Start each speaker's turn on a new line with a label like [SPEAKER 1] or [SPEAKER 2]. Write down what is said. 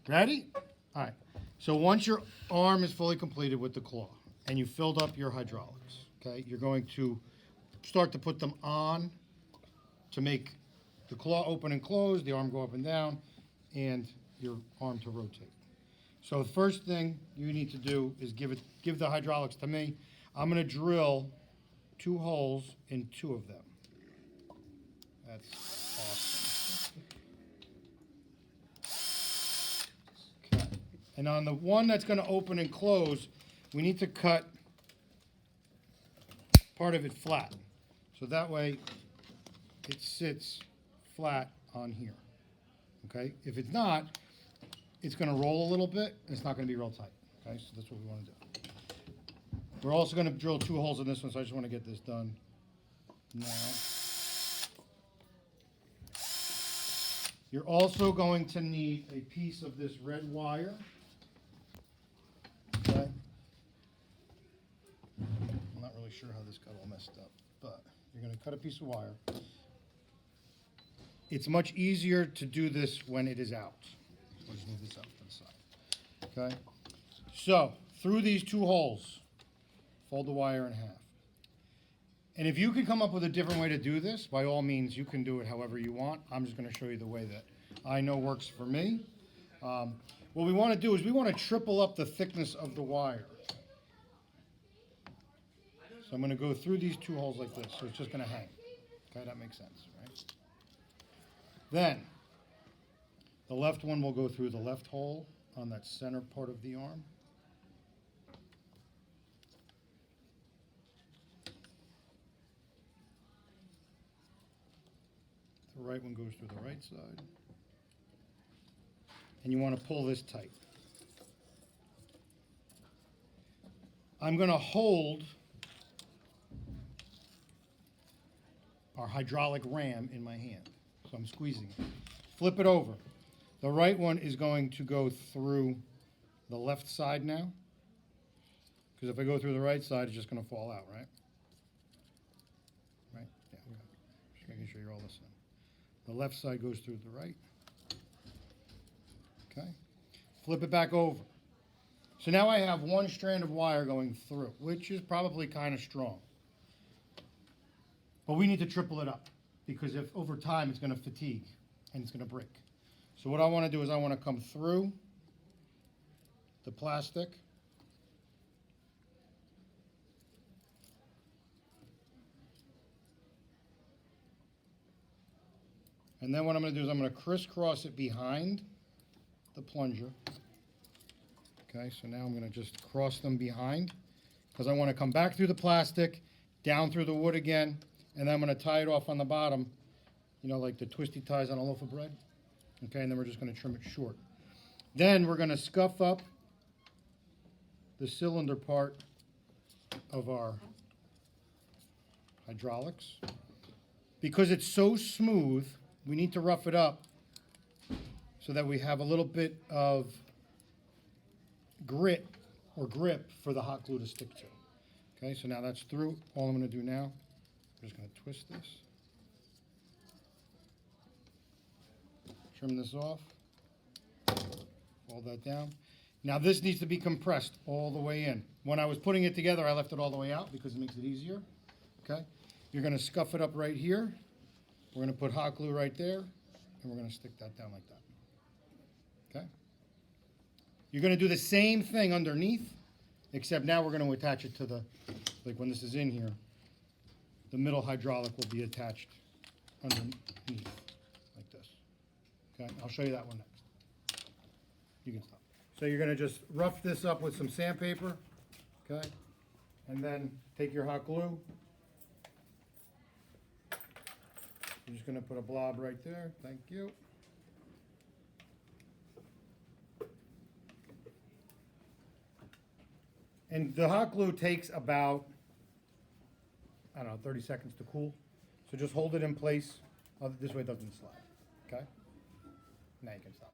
[SPEAKER 1] Ready? All right. So once your arm is fully completed with the claw and you filled up your hydraulics, okay, you're going to start to put them on to make the claw open and close, the arm go up and down, and your arm to rotate. So the first thing you need to do is give the hydraulics to me. I'm going to drill 2 holes in 2 of them. That's awesome. Okay. And on the one that's going to open and close, we need to cut part of it flat. So that way it sits flat on here. Okay? If it's not, it's going to roll a little bit, and it's not going to be real tight. Okay? So that's what we want to do. We're also going to drill 2 holes in this one, so I just want to get this done now. You're also going to need a piece of this red wire. Okay? I'm not really sure how this got all messed up, but you're going to cut a piece of wire. It's much easier to do this when it is out. We'll just move this out to the side. Okay? So, through these 2 holes, fold the wire in half. And if you can come up with a different way to do this, by all means, you can do it however you want. I'm just going to show you the way that I know works for me. What we want to do is we want to triple up the thickness of the wire. So I'm going to go through these 2 holes like this, so it's just going to hang. Okay, that makes sense, right? Then, the left one will go through the left hole on that center part of the arm. The right one goes through the right side. And you want to pull this tight. I'm going to hold our hydraulic ram in my hand. So I'm squeezing it. Flip it over. The right one is going to go through the left side now. Because if I go through the right side, it's just going to fall out, right? Right? Yeah, okay. Just making sure you're all listening. The left side goes through the right. Okay. Flip it back over. So now I have 1 strand of wire going through, which is probably kind of strong. But we need to triple it up because if over time it's going to fatigue and it's going to break. So what I want to do is I want to come through the plastic. And then what I'm going to do is I'm going to crisscross it behind the plunger. Okay, so now I'm going to just cross them behind because I want to come back through the plastic, down through the wood again, and then I'm going to tie it off on the bottom, you know, like the twisty ties on a loaf of bread. Okay, and then we're just going to trim it short. Then we're going to scuff up the cylinder part of our hydraulics. Because it's so smooth, we need to rough it up so that we have a little bit of grit or grip for the hot glue to stick to. Okay, so now that's through. All I'm going to do now, I'm just going to twist this. Trim this off. Fold that down. Now this needs to be compressed all the way in. When I was putting it together, I left it all the way out because it makes it easier. Okay, you're going to scuff it up right here. We're going to put hot glue right there, and we're going to stick that down like that. Okay? You're going to do the same thing underneath, except now we're going to attach it to the, like when this is in here, the middle hydraulic will be attached underneath, like this. Okay? I'll show you that one next. You can stop. So you're going to just rough this up with some sandpaper, okay? And then take your hot glue. I'm just going to put a blob right there. Thank you. And the hot glue takes about, I don't know, 30 seconds to cool. So just hold it in place. This way it doesn't slide. Okay? Now you can stop.